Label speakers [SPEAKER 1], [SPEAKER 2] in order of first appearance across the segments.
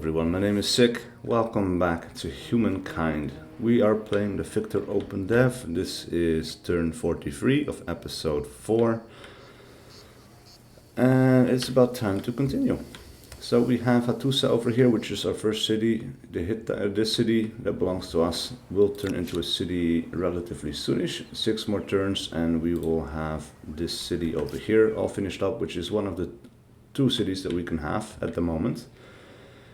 [SPEAKER 1] everyone, my name is SiC. Welcome back to Humankind. We are playing the Victor Opendev. This is turn 43 of episode 4. And it's about time to continue. So we have Hattusa over here, which is our first city. This city that belongs to us will turn into a city relatively soonish. 6 more turns and we will have this city over here all finished up, which is one of the 2 cities that we can have at the moment.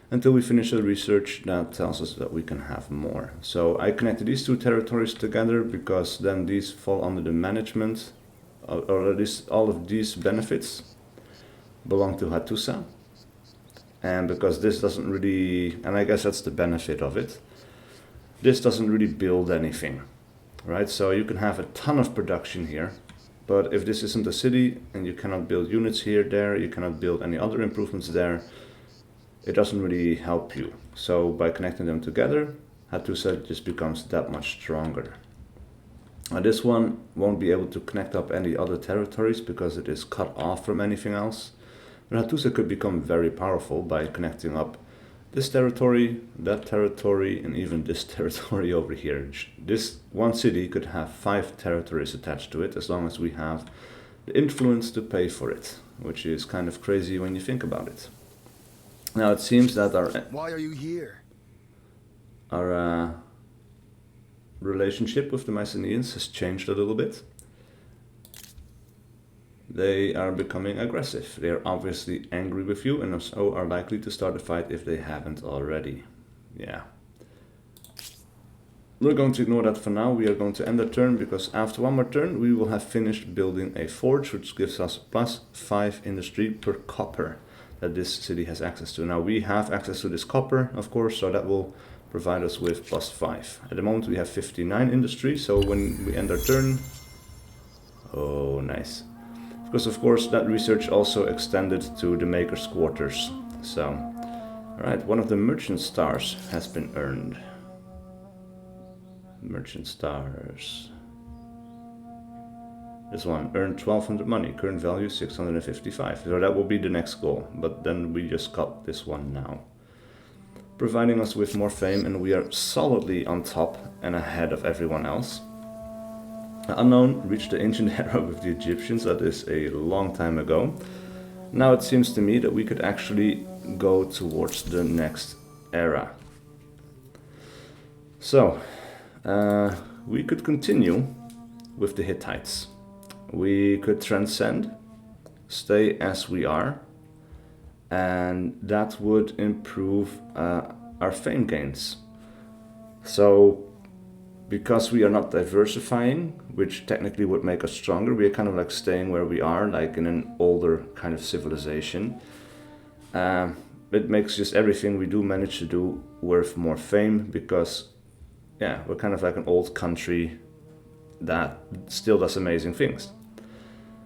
[SPEAKER 1] Until we finish the research that tells us that we can have more. So I connected these 2 territories together because then these fall under the management, or at least all of these benefits belong to Hattusa. And because this doesn't really, and I guess that's the benefit of it, this doesn't really build anything, right? So you can have a ton of production here, but if this isn't a city and you cannot build units here, there, you cannot build any other improvements there, it doesn't really help you. So by connecting them together, Hattusa just becomes that much stronger. Now this one won't be able to connect up any other territories because it is cut off from anything else. But Hattusa could become very powerful by connecting up this territory, that territory, and even this territory over here. This one city could have 5 territories attached to it as long as we have the influence to pay for it, which is kind of crazy when you think about it. Now it seems that
[SPEAKER 2] Why are you here?
[SPEAKER 1] Our relationship with the Mycenaeans has changed a little bit. They are becoming aggressive. They are obviously angry with you and so are likely to start a fight if they haven't already. Yeah. We're going to ignore that for now. We are going to end the turn because after 1 more turn we will have finished building a forge, which gives us plus 5 industry per copper that this city has access to. Now we have access to this copper, of course, so that will provide us with plus 5. At the moment we have 59 industry, so when we end our turn... Oh, nice. Because of course that research also extended to the maker's quarters. So, alright, one of the merchant stars has been earned. Merchant stars. This one, earned 1200 money, current value 655. So that will be the next goal, but then we just got this one now. Providing us with more fame, and we are solidly on top and ahead of everyone else. Unknown reached the ancient era with the Egyptians, that is a long time ago. Now it seems to me that we could actually go towards the next era. So, we could continue with the Hittites. We could transcend, stay as we are, and that would improve our fame gains. So, because we are not diversifying, which technically would make us stronger, we are kind of like staying where we are, like in an older kind of civilization. It makes just everything we do manage to do worth more fame because, yeah, we're kind of like an old country that still does amazing things.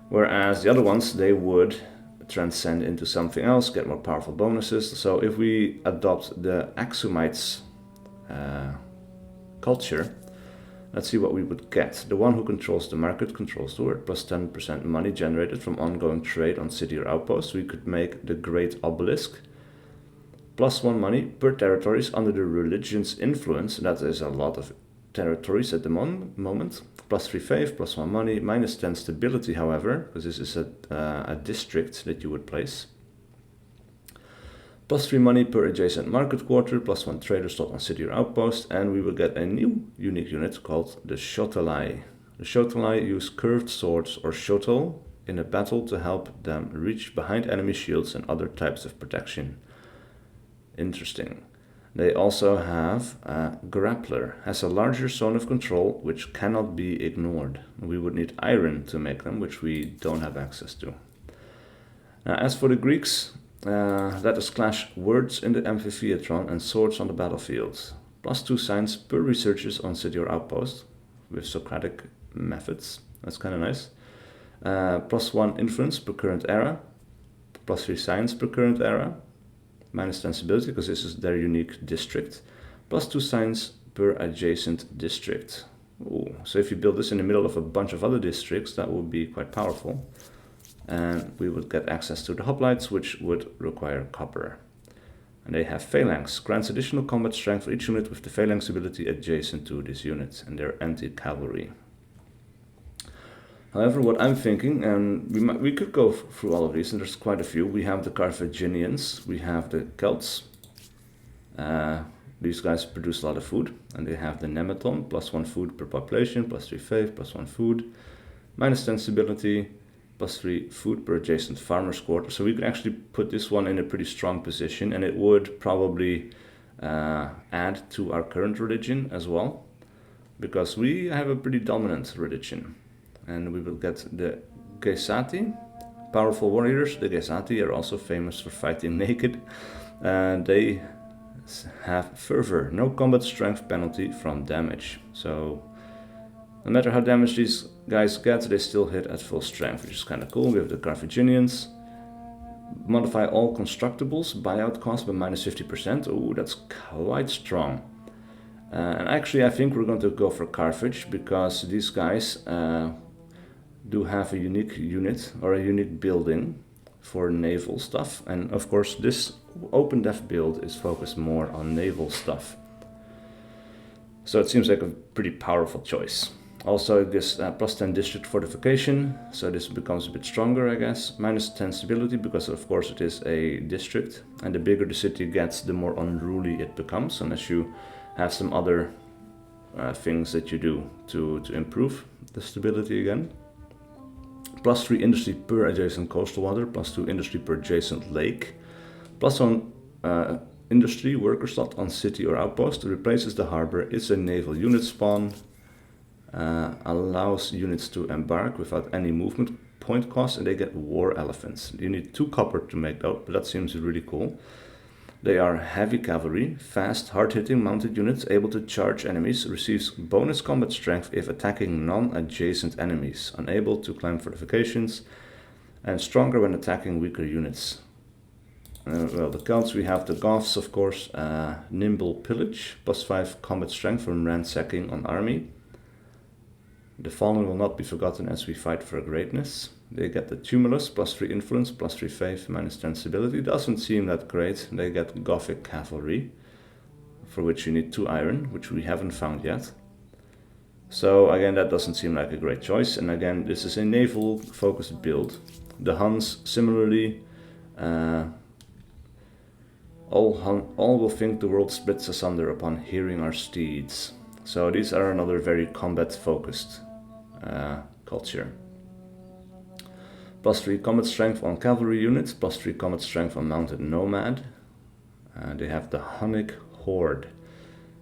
[SPEAKER 1] Whereas the other ones, they would transcend into something else, get more powerful bonuses. So if we adopt the Axumites culture, let's see what we would get. The one who controls the market controls the word, plus 10% money generated from ongoing trade on city or outpost. We could make the Great Obelisk. Plus 1 money per territories under the religion's influence. That is a lot of territories at the moment. Plus 3 faith, plus 1 money, minus 10 stability, however, because this is a district that you would place. Plus 3 money per adjacent market quarter, plus 1 trader slot on city or outpost, and we will get a new unique unit called the Shotalai. The Shotalai use curved swords or shotl in a battle to help them reach behind enemy shields and other types of protection. Interesting. They also have a grappler, has a larger zone of control which cannot be ignored. We would need iron to make them, which we don't have access to. Now, as for the Greeks, let us clash words in the amphitheatron and swords on the battlefield. Plus 2 signs per researches on city or outpost with Socratic methods. That's kind of nice. Plus 1 influence per current era. Plus 3 signs per current era. Minus 10 stability because this is their unique district. Plus 2 signs per adjacent district. Ooh, so if you build this in the middle of a bunch of other districts, that would be quite powerful. And we would get access to the hoplites, which would require copper. And they have phalanx, grants additional combat strength for each unit with the phalanx ability adjacent to this unit, and they're anti-cavalry. However, what I'm thinking, and we could go through all of these, and there's quite a few. We have the Carthaginians, we have the Celts. These guys produce a lot of food, and they have the Nemeton, +1 food per population, +3 faith, +1 food, -10 stability, +3 food per adjacent farmer's quarter. So we could actually put this one in a pretty strong position, and it would probably add to our current religion as well, because we have a pretty dominant religion. And we will get the Gesati, powerful warriors. The Gesati are also famous for fighting naked. They have fervor, no combat strength penalty from damage. So no matter how damaged these guys get, they still hit at full strength, which is kind of cool. We have the Carthaginians. Modify all constructibles, buyout cost by -50%. Oh, that's quite strong. And actually, I think we're going to go for Carthage, because these guys do have a unique unit or a unique building for naval stuff. And of course, this Opendev build is focused more on naval stuff. So it seems like a pretty powerful choice. Also, this +10 district fortification, so this becomes a bit stronger, I guess. -10 stability, because of course it is a district, and the bigger the city gets, the more unruly it becomes, unless you have some other things that you do to improve the stability again. +3 industry per adjacent coastal water, +2 industry per adjacent lake, +1 industry worker slot on city or outpost, replaces the harbor, it's a naval unit spawn, allows units to embark without any movement point cost, and they get war elephants. You need 2 copper to make that, but that seems really cool. They are heavy cavalry, fast, hard-hitting mounted units, able to charge enemies, receives bonus combat strength if attacking non-adjacent enemies, unable to climb fortifications, and stronger when attacking weaker units. Well, the Celts, we have the Goths, of course, nimble pillage, +5 combat strength from ransacking on army. The fallen will not be forgotten as we fight for greatness. They get the Tumulus, +3 influence, +3 faith, -10 stability. Doesn't seem that great. They get Gothic cavalry, for which you need 2 iron, which we haven't found yet. So again, that doesn't seem like a great choice. And again, this is a naval-focused build. The Huns, similarly, all will think the world splits asunder upon hearing our steeds. So these are another very combat-focused culture. +3 combat strength on cavalry units, +3 combat strength on mounted nomad. They have the Hunnic Horde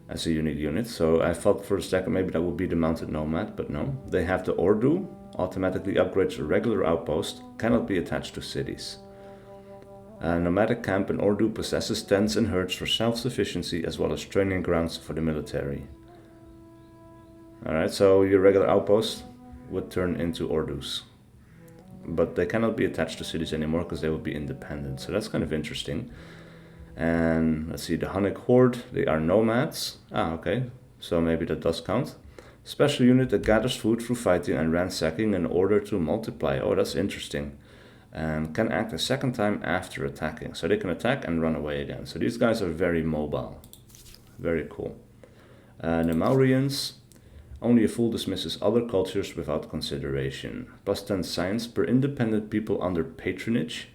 [SPEAKER 1] as a unique unit, so I thought for a second maybe that would be the mounted nomad, but no. They have the Ordu, automatically upgrades a regular outpost, cannot be attached to cities. Nomadic camp in Ordu possesses tents and herds for self-sufficiency as well as training grounds for the military. Alright, so your regular outpost would turn into Ordus. But they cannot be attached to cities anymore because they will be independent. So that's kind of interesting. And let's see, the Hunnic Horde, they are nomads. Okay, so maybe that does count. Special unit that gathers food through fighting and ransacking in order to multiply. Oh, that's interesting. And can act a second time after attacking. So they can attack and run away again. So these guys are very mobile. Very cool. The Maurians. Only a fool dismisses other cultures without consideration. +10 science per independent people under patronage.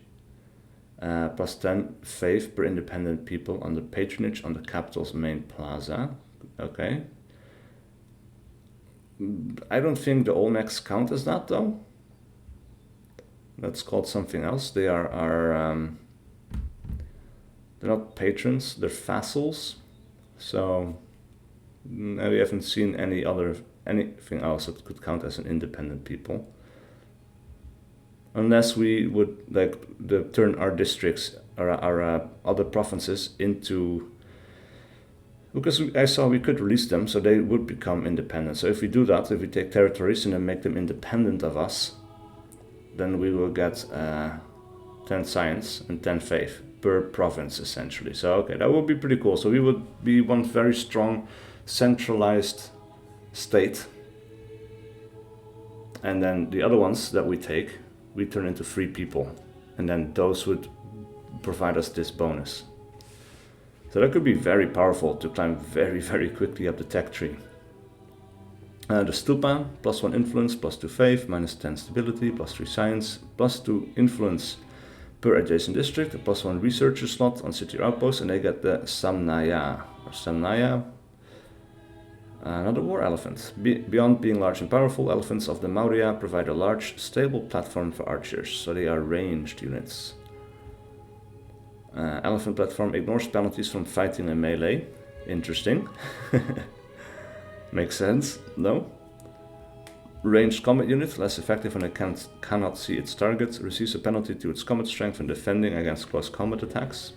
[SPEAKER 1] +10 faith per independent people under patronage on the capital's main plaza. Okay. I don't think the Olmecs count as that though. That's called something else. They are they're not patrons, they're vassals. So we haven't seen anything else that could count as an independent people. Unless we would turn our districts or our other provinces into, because I saw we could release them, so they would become independent. So if we do that, if we take territories and then make them independent of us, then we will get 10 science and 10 faith per province essentially. So okay, that would be pretty cool. So we would be one very strong centralized state, and then the other ones that we take, we turn into free people, and then those would provide us this bonus. So that could be very powerful to climb very, very quickly up the tech tree. The stupa, +1 influence, +2 faith, -10 stability, +3 science, +2 influence per adjacent district, a +1 researcher slot on city outpost, and they get the Samnaya, or Samnaya, another war elephant. Beyond being large and powerful, elephants of the Maurya provide a large, stable platform for archers, so they are ranged units. Elephant platform ignores penalties from fighting and melee. Interesting. Makes sense, no? Ranged combat unit, less effective when it cannot see its target, receives a penalty to its combat strength when defending against close combat attacks.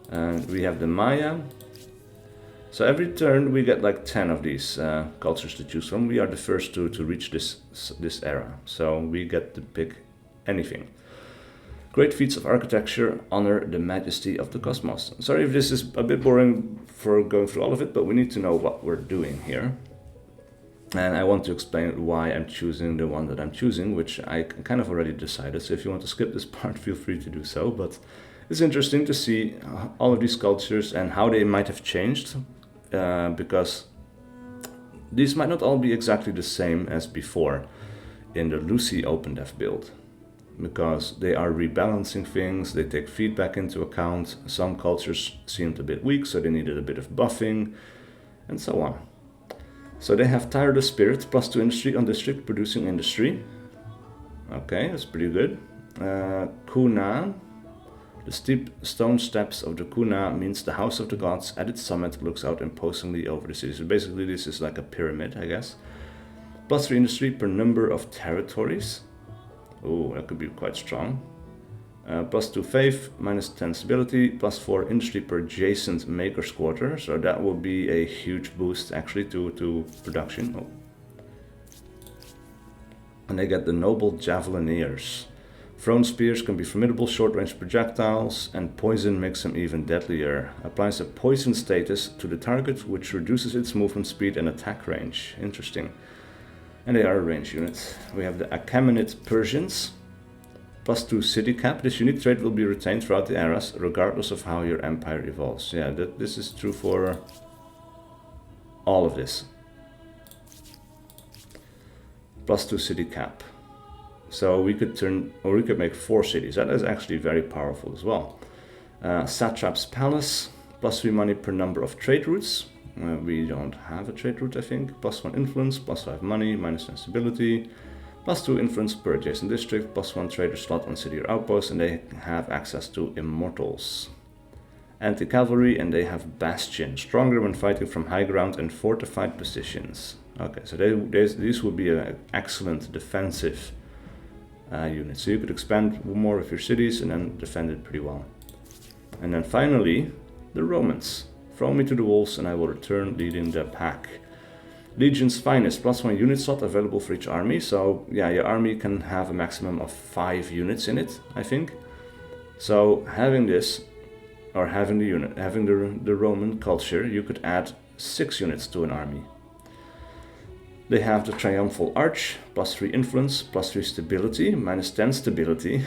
[SPEAKER 1] And we have the Maya. So every turn we get like 10 of these cultures to choose from. We are the first to reach this era, so we get to pick anything. Great feats of architecture honor the majesty of the cosmos. Sorry if this is a bit boring for going through all of it, but we need to know what we're doing here. And I want to explain why I'm choosing the one that I'm choosing, which I kind of already decided. So if you want to skip this part, feel free to do so. But it's interesting to see all of these cultures and how they might have changed, because these might not all be exactly the same as before in the Lucy Opendev build. Because they are rebalancing things, they take feedback into account. Some cultures seemed a bit weak, so they needed a bit of buffing, and so on. So they have tireless spirit, +2 industry on district, producing industry. Okay, that's pretty good. Kuna, the steep stone steps of the Kuna means the house of the gods at its summit looks out imposingly over the city. So basically this is like a pyramid, I guess. +3 industry per number of territories. Oh, that could be quite strong. +2 faith, -10 stability, +4 industry per adjacent maker's quarter. So that will be a huge boost actually to production. Oh. And they get the noble javelineers. Thrown spears can be formidable short-range projectiles, and poison makes them even deadlier. Applies a poison status to the target, which reduces its movement speed and attack range. Interesting. And they are a range unit. We have the Achaemenid Persians, +2 city cap. This unique trait will be retained throughout the eras, regardless of how your empire evolves. Yeah, this is true for all of this. +2 city cap. So we could make 4 cities. That is actually very powerful as well. Satrap's Palace, +3 money per number of trade routes. We don't have a trade route, I think. +1 influence, +5 money, -10 stability, +2 influence per adjacent district, +1 trader slot on city or outpost, and they have access to immortals. Anti-cavalry, and they have bastion, stronger when fighting from high ground and fortified positions. Okay, so these would be an excellent defensive unit. So you could expand more of your cities and then defend it pretty well. And then finally, the Romans. Throw me to the wolves and I will return leading the pack. Legion's finest, +1 unit slot available for each army. So yeah, your army can have a maximum of 5 units in it, I think. So having this, or having the unit, having the Roman culture, you could add 6 units to an army. They have the Triumphal Arch, +3 influence, +3 stability, -10 stability,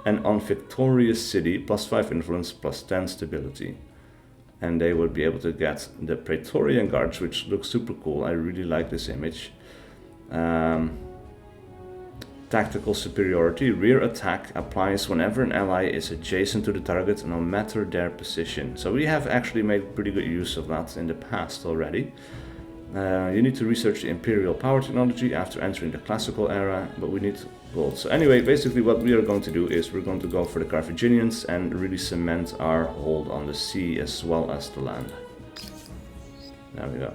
[SPEAKER 1] and on Victorious City, +5 influence, +10 stability. And they would be able to get the Praetorian Guards, which looks super cool. I really like this image. Tactical superiority, rear attack applies whenever an ally is adjacent to the target, no matter their position. So we have actually made pretty good use of that in the past already. You need to research the Imperial power technology after entering the classical era, but we need gold. So anyway, basically what we are going to do is we're going to go for the Carthaginians and really cement our hold on the sea as well as the land. There we go.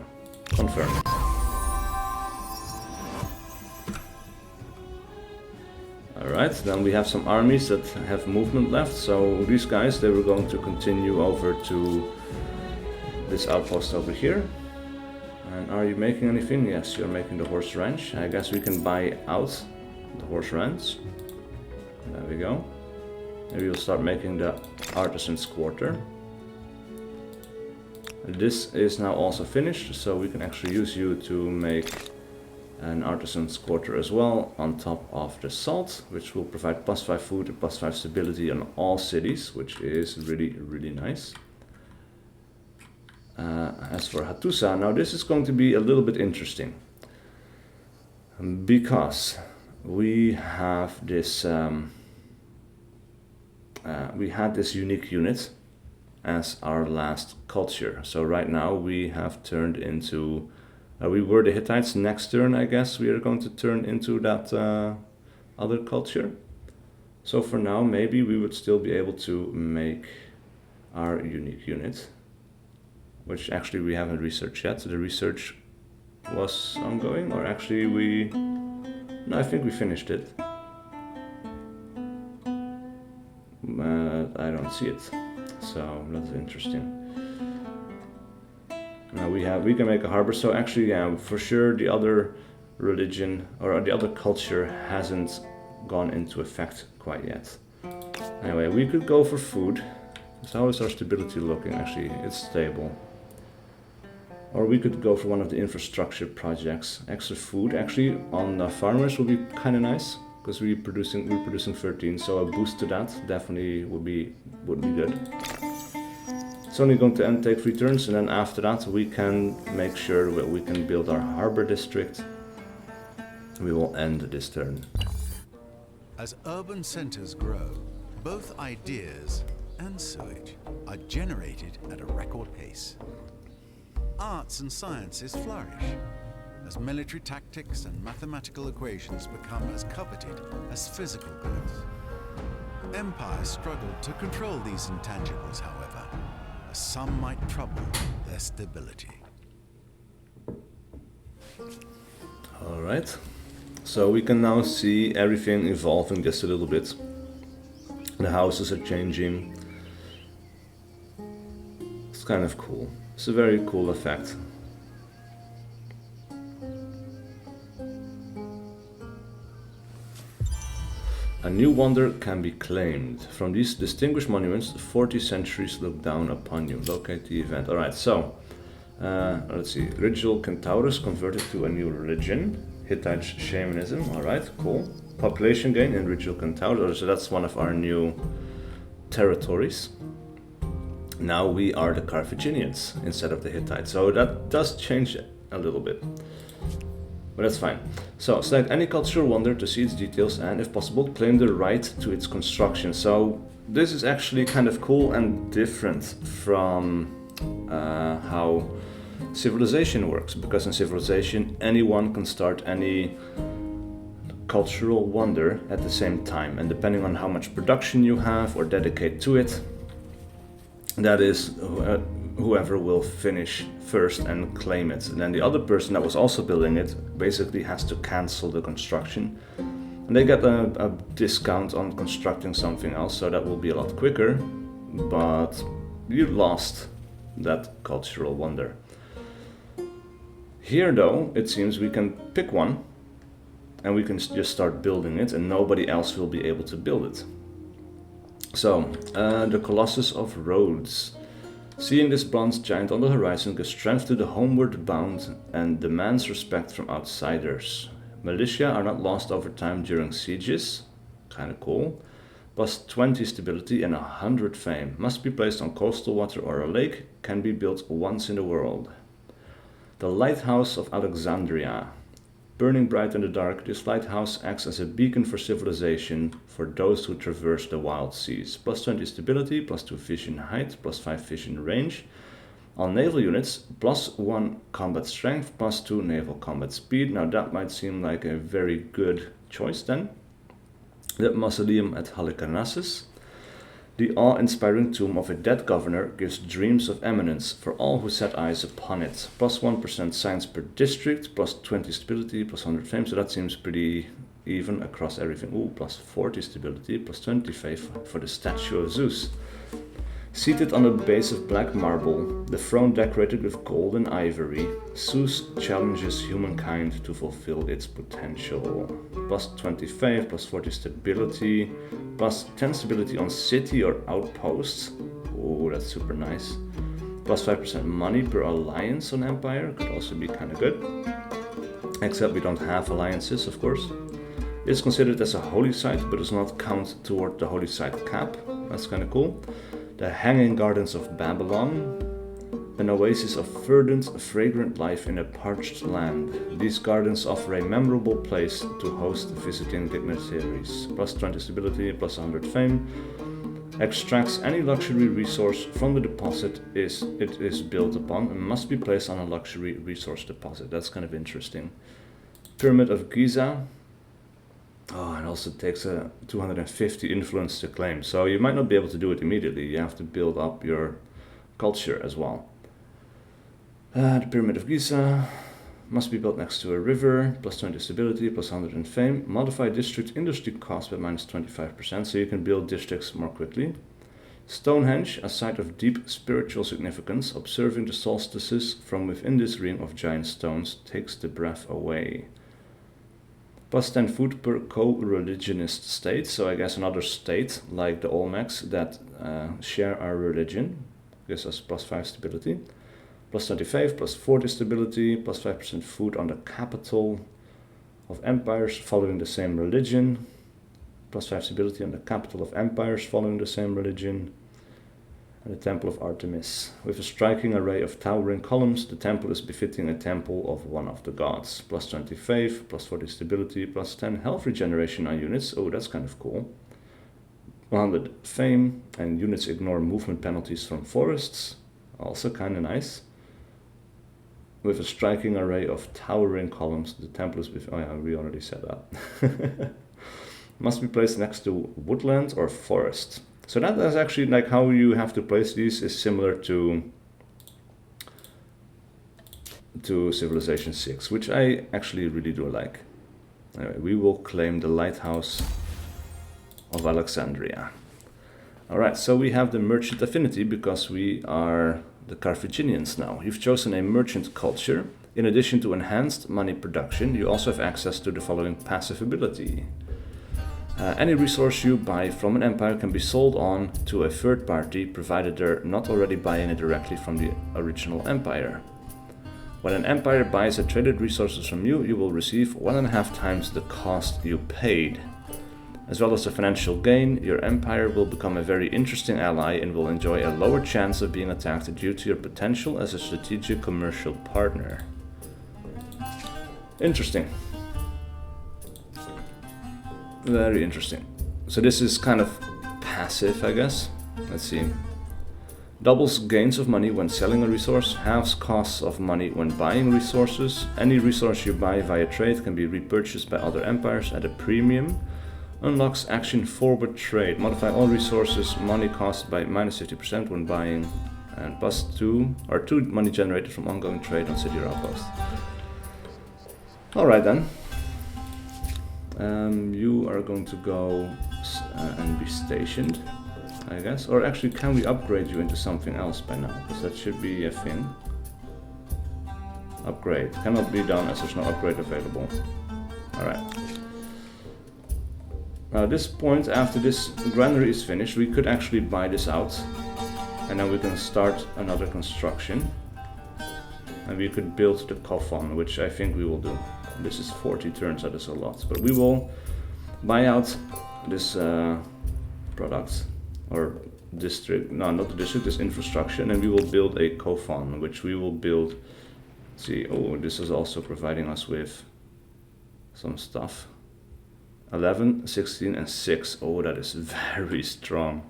[SPEAKER 1] Confirm. Alright, then we have some armies that have movement left. So these guys, they were going to continue over to this outpost over here. And are you making anything? Yes, you're making the horse ranch. I guess we can buy out the horse ranch. There we go. Maybe we'll start making the artisan's quarter. This is now also finished, so we can actually use you to make an artisan's quarter as well on top of the salt, which will provide +5 food and +5 stability on all cities, which is really, really nice. As for Hattusa, now this is going to be a little bit interesting because we have this, we had this unique unit as our last culture. So right now we have turned into, we were the Hittites. Next turn, I guess, we are going to turn into that other culture. So for now, maybe we would still be able to make our unique unit, which actually we haven't researched yet. So the research was ongoing, or actually no, I think we finished it. I don't see it. So that's interesting. Now we can make a harbor. So actually, yeah, for sure the other religion or the other culture hasn't gone into effect quite yet. Anyway, we could go for food. So how is our stability looking? Actually, it's stable. Or we could go for one of the infrastructure projects. Extra food actually on the farmers will be kind of nice because we're producing 13. So a boost to that definitely would be good. It's only going to take 3 turns, and then after that we can make sure that we can build our harbor district. We will end this turn.
[SPEAKER 2] As urban centers grow, both ideas and sewage are generated at a record pace. Arts and sciences flourish as military tactics and mathematical equations become as coveted as physical goods. Empires struggle to control these intangibles, however, as some might trouble their stability.
[SPEAKER 1] All right, so we can now see everything evolving just a little bit. The houses are changing. It's kind of cool. It's a very cool effect. A new wonder can be claimed. From these distinguished monuments, 40 centuries look down upon you. Locate the event. Alright, so, let's see. Ritual Centaurus converted to a new religion. Hittite shamanism. Alright, cool. Population gain in Ritual Centaurus. So that's one of our new territories. Now we are the Carthaginians instead of the Hittites. So that does change a little bit. But that's fine. So select any cultural wonder to see its details and, if possible, claim the right to its construction. So this is actually kind of cool and different from how civilization works. Because in civilization, anyone can start any cultural wonder at the same time. And depending on how much production you have or dedicate to it, that is whoever will finish first and claim it. And then the other person that was also building it basically has to cancel the construction. And they get a discount on constructing something else, so that will be a lot quicker. But you lost that cultural wonder. Here though, it seems we can pick one and we can just start building it, and nobody else will be able to build it. So, the Colossus of Rhodes. Seeing this bronze giant on the horizon gives strength to the homeward bound and demands respect from outsiders. Militia are not lost over time during sieges. Kinda cool. Plus 20 stability and 100 fame. Must be placed on coastal water or a lake. Can be built once in the world. The Lighthouse of Alexandria. Burning bright in the dark, this lighthouse acts as a beacon for civilization for those who traverse the wild seas. Plus 20 stability, plus 2 vision height, plus 5 vision range. On naval units, plus 1 combat strength, plus 2 naval combat speed. Now that might seem like a very good choice then. The Mausoleum at Halicarnassus. The awe-inspiring tomb of a dead governor gives dreams of eminence for all who set eyes upon it. Plus 1% science per district, plus 20 stability, plus 100 fame. So that seems pretty even across everything. Ooh, plus 40 stability, plus 20 fame for the statue of Zeus. Seated on a base of black marble, the throne decorated with gold and ivory, Zeus challenges humankind to fulfill its potential. Plus 25, plus 40 stability, plus 10 stability on city or outposts. Oh, that's super nice. Plus 5% money per alliance on empire, could also be kind of good. except we don't have alliances, of course. It's considered as a holy site, but does not count toward the holy site cap. That's kind of cool. The Hanging Gardens of Babylon, an oasis of verdant, fragrant life in a parched land. These gardens offer a memorable place to host visiting dignitaries. Plus 20 stability, plus 100 fame. Extracts any luxury resource from the deposit it is built upon and must be placed on a luxury resource deposit. That's kind of interesting. Pyramid of Giza. Oh, and also takes a 250 influence to claim. So you might not be able to do it immediately. You have to build up your culture as well. The Pyramid of Giza must be built next to a river, plus 20 stability, plus 100 in fame. Modify district industry cost by minus 25%, so you can build districts more quickly. Stonehenge, a site of deep spiritual significance, observing the solstices from within this ring of giant stones takes the breath away. Plus 10 food per co-religionist state, so I guess another state like the Olmecs that share our religion gives us plus 5 stability. Plus 25, plus 40 stability, plus 5% food on the capital of empires following the same religion. Plus 5 stability on the capital of empires following the same religion. And the Temple of Artemis. With a striking array of towering columns, the temple is befitting a temple of one of the gods. Plus 25, plus 40 stability, plus 10 health regeneration on units. Oh, that's kind of cool. 100 fame, and units ignore movement penalties from forests. Also kind of nice. With a striking array of towering columns, the temple is oh yeah, we already said that. Must be placed next to woodland or forest. So that is actually like how you have to place these is similar to Civilization 6, which I actually really do like. Anyway, we will claim the Lighthouse of Alexandria. Alright, so we have the merchant affinity because we are the Carthaginians now. You've chosen a merchant culture. In addition to enhanced money production, you also have access to the following passive ability. Any resource you buy from an empire can be sold on to a third party, provided they're not already buying it directly from the original empire. When an empire buys a traded resources from you, you will receive 1.5 times the cost you paid. As well as the financial gain, your empire will become a very interesting ally and will enjoy a lower chance of being attacked due to your potential as a strategic commercial partner. Interesting. Very interesting. So this is kind of passive, I guess. Let's see. Doubles gains of money when selling a resource, halves costs of money when buying resources. Any resource you buy via trade can be repurchased by other empires at a premium. Unlocks action forward trade. Modify all resources money cost by minus 50% when buying, and plus 2 money generated from ongoing trade on city or outpost. Alright then. You are going to go and be stationed, I guess. Or actually, can we upgrade you into something else by now? Because that should be a thing. Upgrade. Cannot be done as there's no upgrade available. Alright. Now at this point, after this granary is finished, we could actually buy this out. And then we can start another construction. And we could build the coffin, which I think we will do. This is 40 turns, that is a lot. But we will buy out this product, or district, no, not the district, this infrastructure. And then we will build a coffin, which we will build. Let's see, oh, this is also providing us with some stuff. 11, 16 and 6. Oh, that is very strong.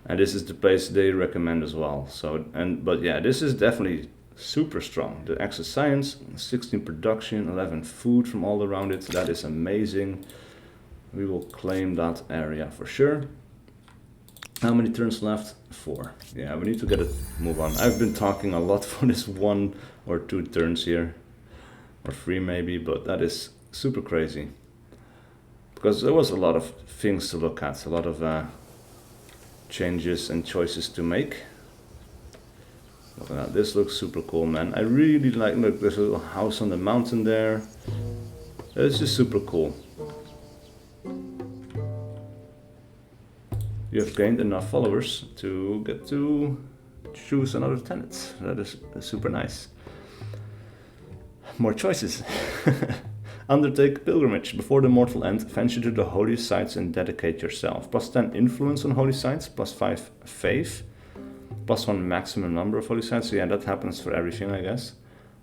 [SPEAKER 1] And this is the place they recommend as well. So, but yeah, this is definitely super strong. The access science, 16 production, 11 food from all around it. That is amazing. We will claim that area for sure. How many turns left? 4. Yeah, we need to get it move on. I've been talking a lot for this 1 or 2 turns here. Or 3 maybe, but that is super crazy. Because there was a lot of things to look at, a lot of changes and choices to make. Look at that, this looks super cool, man. I really like, look, there's a little house on the mountain there. It's just super cool. You have gained enough followers to get to choose another tenant. That is super nice. More choices. Undertake pilgrimage. Before the mortal end, venture to the holy sites and dedicate yourself. +10 influence on holy sites, +5 faith, +1 maximum number of holy sites. So yeah, that happens for everything, I guess.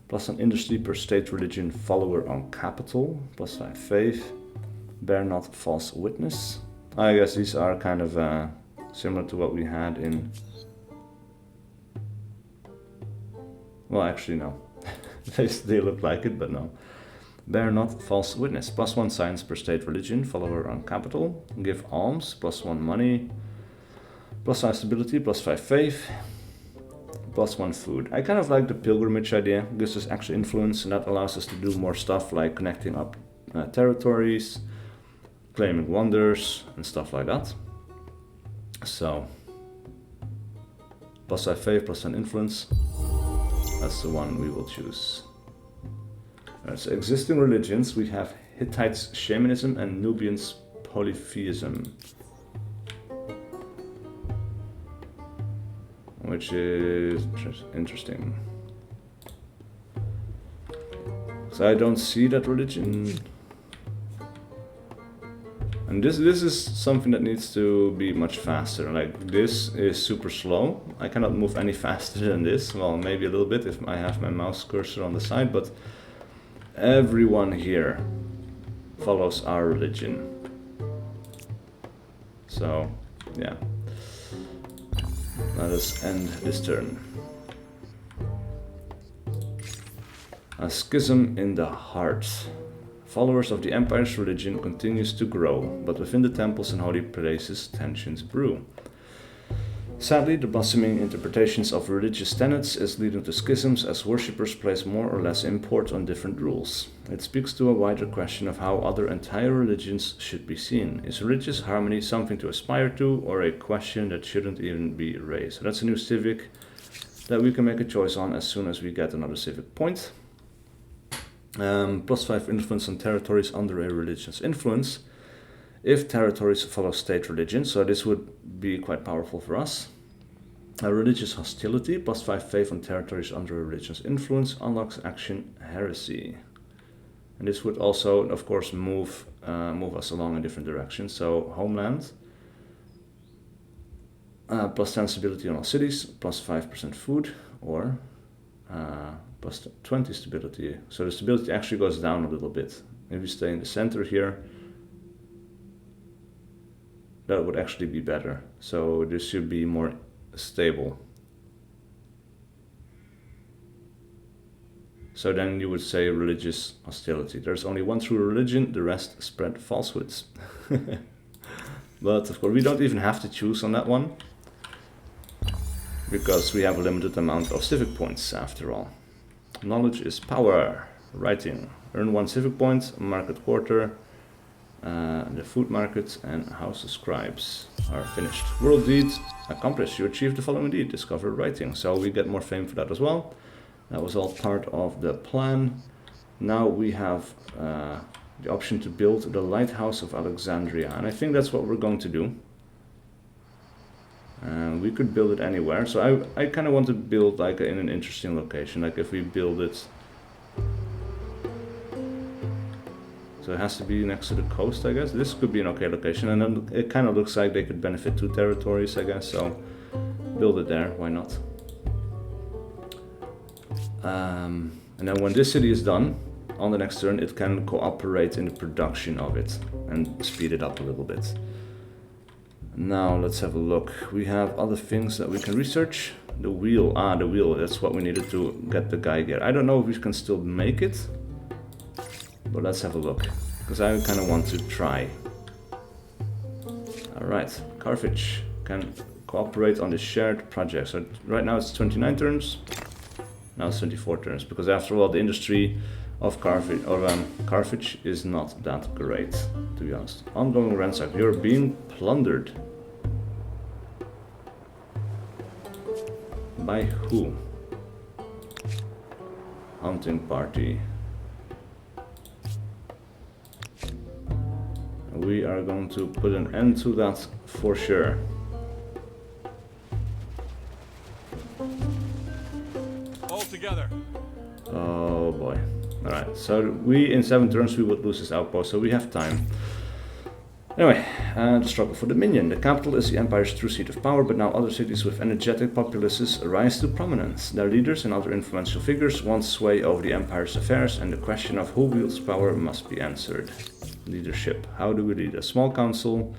[SPEAKER 1] +1 industry per state religion follower on capital, +5 faith. Bear not false witness. I guess these are kind of similar to what we had in... Well, actually no. They look like it, but no. Bear not false witness. +1 science per state religion, follower on capital. Give alms, +1 money. +5 stability, +5 faith. +1 food. I kind of like the pilgrimage idea. Gives us extra influence and that allows us to do more stuff like connecting up territories, claiming wonders and stuff like that. So, +5 faith, +1 influence. That's the one we will choose. Alright, so existing religions, we have Hittites shamanism and Nubians polytheism. Which is interesting. So I don't see that religion. And this is something that needs to be much faster. Like, this is super slow. I cannot move any faster than this. Well, maybe a little bit if I have my mouse cursor on the side, but everyone here follows our religion. So, yeah. Let us end this turn. A schism in the heart. Followers of the empire's religion continues to grow, but within the temples and holy places tensions brew. Sadly, the blossoming interpretations of religious tenets is leading to schisms as worshippers place more or less import on different rules. It speaks to a wider question of how other entire religions should be seen. Is religious harmony something to aspire to, or a question that shouldn't even be raised? So that's a new civic that we can make a choice on as soon as we get another civic point. +5 influence on territories under a religious influence. If territories follow state religion, so this would be quite powerful for us. A religious hostility, +5 faith on territories under a religious influence, unlocks action heresy. And this would also, of course, move us along in different directions. So homeland, +10 stability on all cities, +5% food, or +20 stability. So the stability actually goes down a little bit. If we stay in the center here, that would actually be better. So this should be more stable. So then you would say religious hostility. There's only one true religion, the rest spread falsehoods. But of course we don't even have to choose on that one, because we have a limited amount of civic points after all. Knowledge is power. Writing. Earn 1 civic point. Market quarter. The food market and house of scribes are finished. World deed accomplished. You achieved the following deed. Discover writing. So we get more fame for that as well. That was all part of the plan. Now we have the option to build the Lighthouse of Alexandria. And I think that's what we're going to do. We could build it anywhere, so I kind of want to build like in an interesting location, like if we build it, so it has to be next to the coast, I guess. This could be an okay location, and then it kind of looks like they could benefit 2 territories, I guess, so build it there, why not? And then when this city is done, on the next turn it can cooperate in the production of it and speed it up a little bit. Now let's have a look. We have other things that we can research. The wheel. The wheel. That's what we needed to get the guy here. I don't know if we can still make it, but let's have a look, because I kind of want to try. Alright, Carthage can cooperate on the shared project. So right now it's 29 turns. Now it's 24 turns, because after all the industry of Carthage is not that great, to be honest. Ongoing ransack. You're being plundered. By who? Hunting party. We are going to put an end to that for sure.
[SPEAKER 3] All together.
[SPEAKER 1] Oh boy. Alright, so we in 7 turns we would lose this outpost, so we have time. Anyway, the struggle for dominion. The capital is the empire's true seat of power, but now other cities with energetic populaces rise to prominence. Their leaders and other influential figures want sway over the empire's affairs, and the question of who wields power must be answered. Leadership. How do we lead? A small council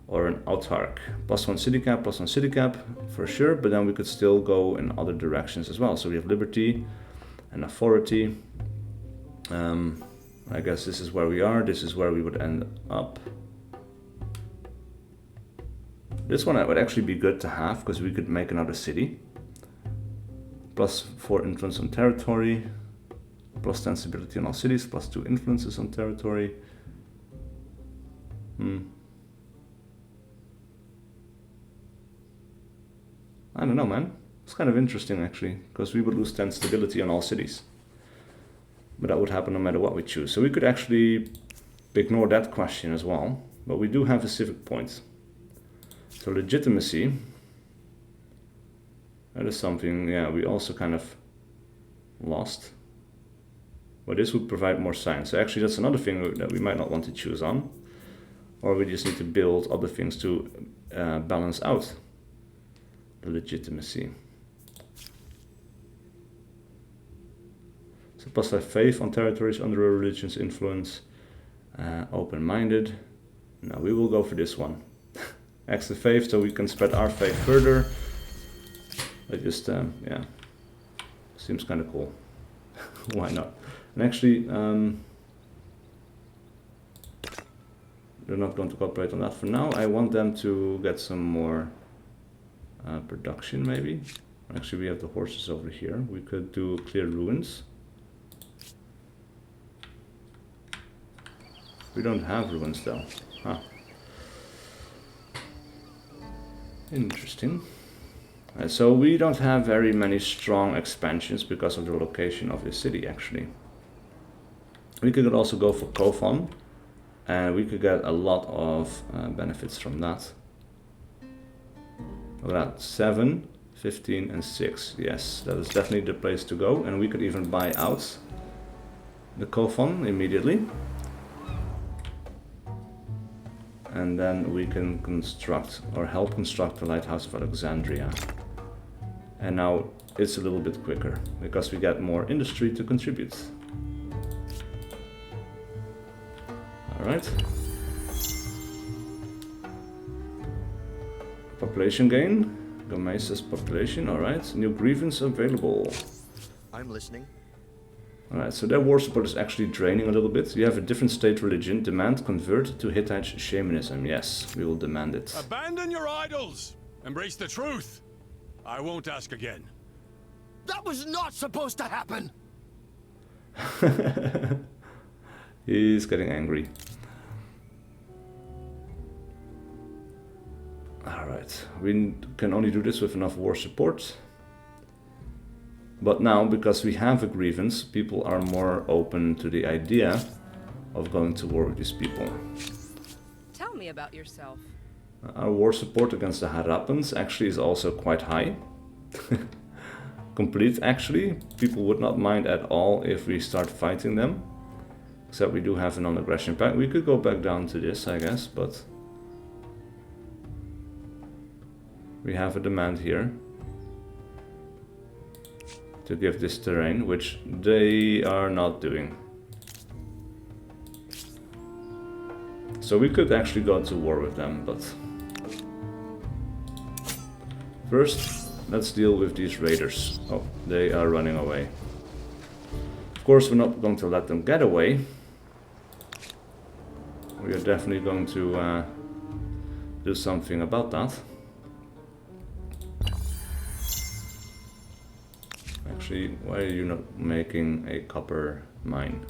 [SPEAKER 1] or an autarch? +1 city cap, +1 city cap, for sure, but then we could still go in other directions as well. So we have liberty and authority. I guess this is where we are. This is where we would end up. This one would actually be good to have, because we could make another city. +4 influence on territory. +10 stability on all cities. +2 influences on territory. I don't know, man. It's kind of interesting, actually, because we would lose 10 stability on all cities. But that would happen no matter what we choose. So we could actually ignore that question as well. But we do have a civic point. So legitimacy, that is something, yeah, we also kind of lost. But this would provide more science. So actually that's another thing that we might not want to choose on. Or we just need to build other things to balance out the legitimacy. So +5 faith on territories under a religion's influence. Open-minded. Now we will go for this one. Extra faith, so we can spread our faith further. It just, yeah, seems kind of cool. Why not? And actually, they're not going to cooperate on that for now. I want them to get some more production, maybe. Actually, we have the horses over here. We could do clear ruins. We don't have ruins though. Huh. Interesting. So we don't have very many strong expansions because of the location of this city, actually. We could also go for Kofon, and we could get a lot of benefits from that. Look at that, 7, 15 and 6. Yes, that is definitely the place to go, and we could even buy out the Kofon immediately. And then we can construct or help construct the Lighthouse of Alexandria. And now it's a little bit quicker because we get more industry to contribute. Alright. Population gain. Gomesa's population, alright. New grievance available.
[SPEAKER 3] I'm listening.
[SPEAKER 1] Alright, so their war support is actually draining a little bit. You have a different state religion. Demand convert to Hittite shamanism. Yes, we will demand it.
[SPEAKER 4] Abandon your idols! Embrace the truth! I won't ask again.
[SPEAKER 3] That was not supposed to happen!
[SPEAKER 1] He's getting angry. Alright, we can only do this with enough war support. But now, because we have a grievance, people are more open to the idea of going to war with these people.
[SPEAKER 5] Tell me about yourself.
[SPEAKER 1] Our war support against the Harappans actually is also quite high. Complete, actually. People would not mind at all if we start fighting them. Except we do have a non-aggression pact. We could go back down to this, I guess, but we have a demand here to give this terrain, which they are not doing. So we could actually go to war with them, but first let's deal with these raiders. Oh, they are running away. Of course, we're not going to let them get away. We are definitely going to do something about that. Actually, why are you not making a copper mine?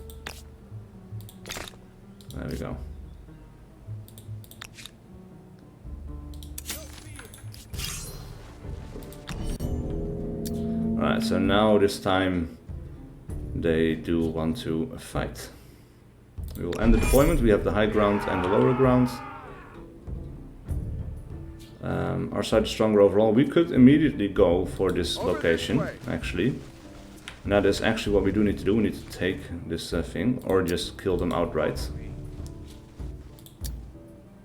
[SPEAKER 1] There we go. Alright, so now this time they do want to fight. We will end the deployment. We have the high ground and the lower ground. Our side is stronger overall. We could immediately go for this location, actually. And that is actually what we do need to do. We need to take this thing, or just kill them outright.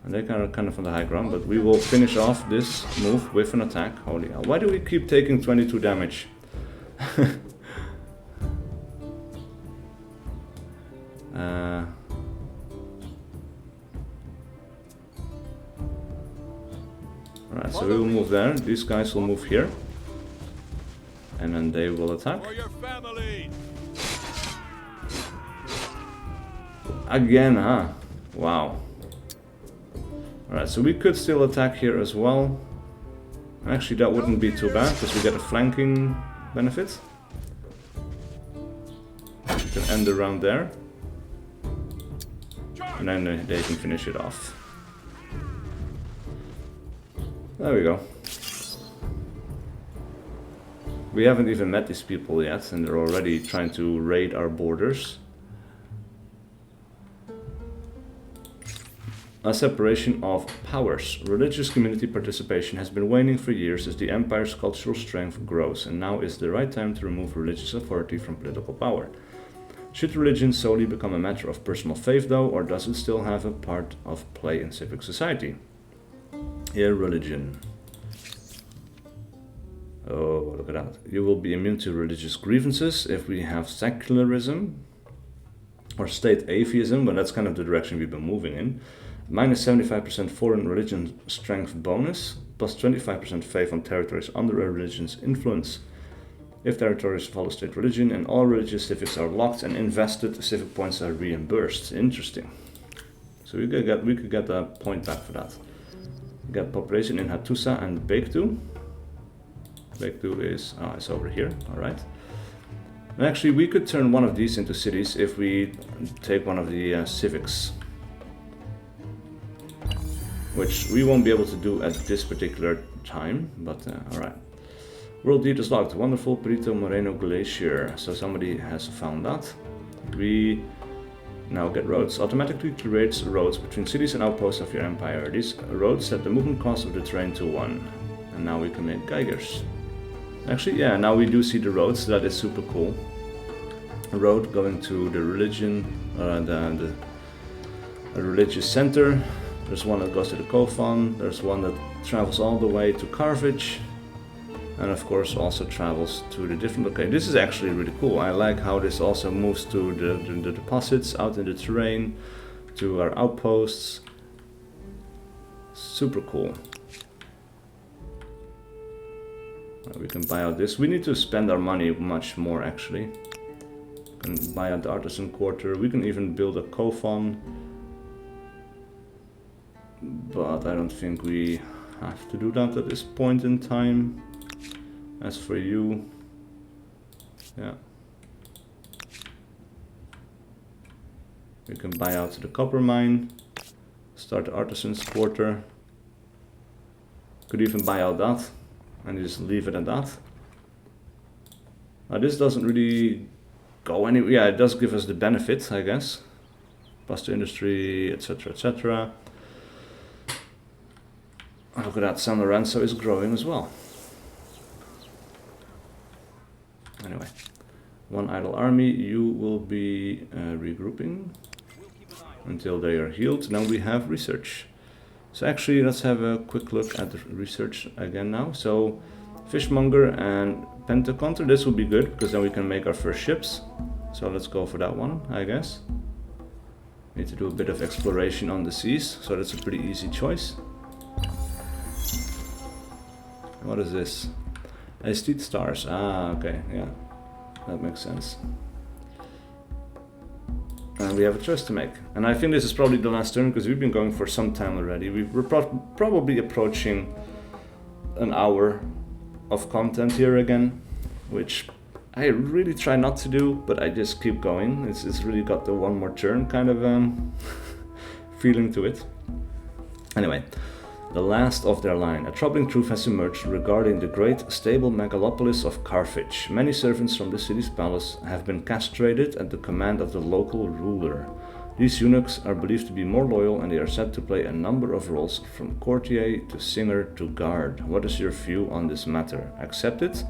[SPEAKER 1] And they are kind of on the high ground, but we will finish off this move with an attack. Holy hell. Why do we keep taking 22 damage? Alright, so we will move there. These guys will move here. And then they will attack.
[SPEAKER 4] For your family.
[SPEAKER 1] Again, huh? Wow. Alright, so we could still attack here as well. Actually, that wouldn't be too bad, because we get a flanking benefit. We can end the round there. And then they can finish it off. There we go. We haven't even met these people yet, and they're already trying to raid our borders. A separation of powers. Religious community participation has been waning for years as the empire's cultural strength grows, and now is the right time to remove religious authority from political power. Should religion solely become a matter of personal faith, though, or does it still have a part of play in civic society? Irreligion. Oh, look at that. You will be immune to religious grievances if we have secularism or state atheism, but that's kind of the direction we've been moving in. Minus 75% foreign religion strength bonus, plus 25% faith on territories under a religion's influence. If territories follow state religion and all religious civics are locked and invested, civic points are reimbursed. Interesting. So we could get a point back for that. We got population in Hattusa and Baekdu. Baekdu is it's over here. All right. And actually, we could turn one of these into cities if we take one of the civics, which we won't be able to do at this particular time. But all right. World deed is locked. Wonderful Perito Moreno Glacier. So somebody has found that. We now get roads. Automatically creates roads between cities and outposts of your empire. These roads set the movement cost of the terrain to 1. And now we can make Geigers. Actually, yeah, now we do see the roads. That is super cool. A road going to the religion, the religious center. There's one that goes to the Kofan. There's one that travels all the way to Carthage. And of course also travels to the different locations. This is actually really cool. I like how this also moves to the deposits out in the terrain, to our outposts. Super cool. We can buy out this. We need to spend our money much more actually. We can buy out the artisan quarter. We can even build a Kofan. But I don't think we have to do that at this point in time. As for you, yeah, we can buy out the copper mine, start the artisan's quarter, could even buy out that, and just leave it at that. Now this doesn't really go anywhere. Yeah, it does give us the benefit, I guess. Pasta industry, etc, etc. Look at that, San Lorenzo is growing as well. Anyway, one idle army, you will be regrouping until they are healed. Now we have research. So actually, let's have a quick look at the research again now. So, Fishmonger and Pentaconter, this will be good, because then we can make our first ships. So let's go for that one, I guess. Need to do a bit of exploration on the seas, so that's a pretty easy choice. What is this? Estate stars. Ah, okay, yeah, that makes sense. And we have a choice to make. And I think this is probably the last turn, because we've been going for some time already. We're probably approaching an hour of content here again, which I really try not to do, but I just keep going. It's really got the one more turn kind of feeling to it. Anyway. The last of their line. A troubling truth has emerged regarding the great stable megalopolis of Carthage. Many servants from the city's palace have been castrated at the command of the local ruler. These eunuchs are believed to be more loyal, and they are said to play a number of roles, from courtier to singer to guard. What is your view on this matter? Accept it?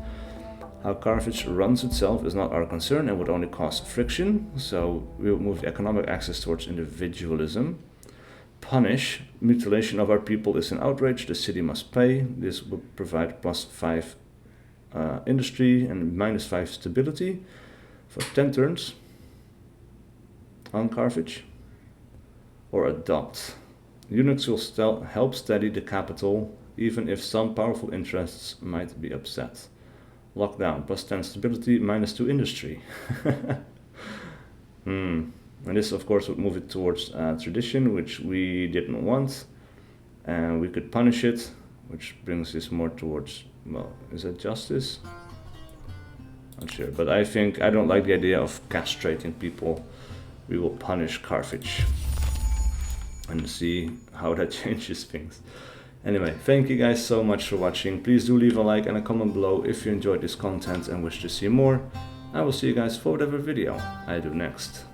[SPEAKER 1] How Carthage runs itself is not our concern and would only cause friction, so we will move the economic axis towards individualism. Punish. Mutilation of our people is an outrage, the city must pay. This will provide +5 industry and -5 stability for 10 turns on Carthage. Or adopt. Units will help steady the capital, even if some powerful interests might be upset. Lockdown, +10 stability, -2 industry. And this, of course, would move it towards tradition, which we didn't want. And we could punish it, which brings this more towards, well, is that justice? Not sure, but I don't like the idea of castrating people. We will punish Carthage and see how that changes things. Anyway, thank you guys so much for watching. Please do leave a like and a comment below if you enjoyed this content and wish to see more. I will see you guys for whatever video I do next.